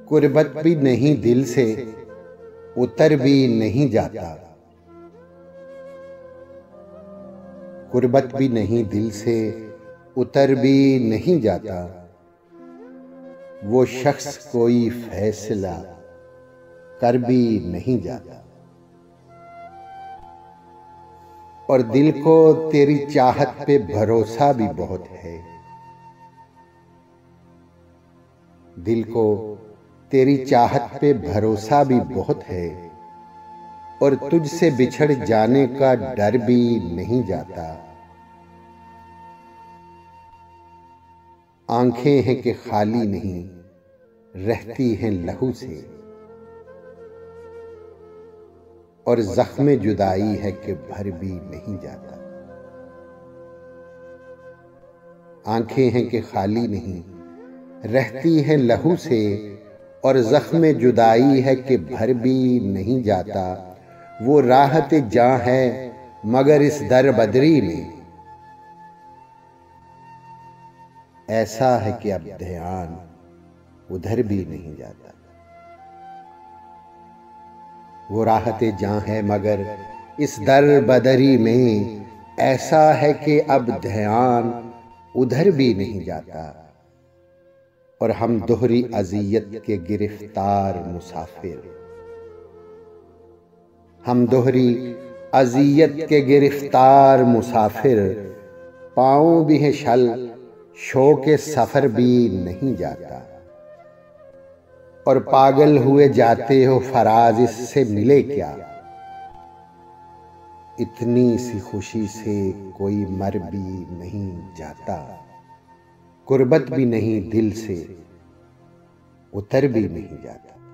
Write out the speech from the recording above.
कुर्बत भी नहीं दिल से, उतर भी नहीं जाता। कुर्बत भी नहीं दिल से, उतर भी नहीं जाता। वो शख्स कोई फैसला कर भी नहीं जाता। और दिल को तेरी चाहत पे भरोसा भी बहुत है। दिल को तेरी चाहत पे भरोसा भी बहुत है। और तुझसे बिछड़ जाने का डर भी नहीं जाता। आंखें हैं कि खाली नहीं, रहती हैं लहू से। और जख्म जुदाई है कि भर भी नहीं जाता। आंखें हैं कि खाली नहीं, रहती हैं लहू से। और जख्म जुदाई है कि भर भी नहीं जाता। वो राहत जां है मगर इस दर बदरी में। ऐसा है कि अब ध्यान उधर भी नहीं जाता। वो राहत जां है मगर इस दर बदरी में। ऐसा है कि अब ध्यान उधर भी नहीं जाता। और हम दोहरी अज़ियत के गिरफ्तार मुसाफिर। हम दोहरी अज़ियत के गिरफ्तार मुसाफिर। पाँव भी है शल, शौक़ सफ़र भी नहीं जाता। और पागल हुए जाते हो फराज, इससे मिले क्या। इतनी सी खुशी से कोई मर भी नहीं जाता। कुर्बत भी नहीं दिल से, उतर भी नहीं जाता।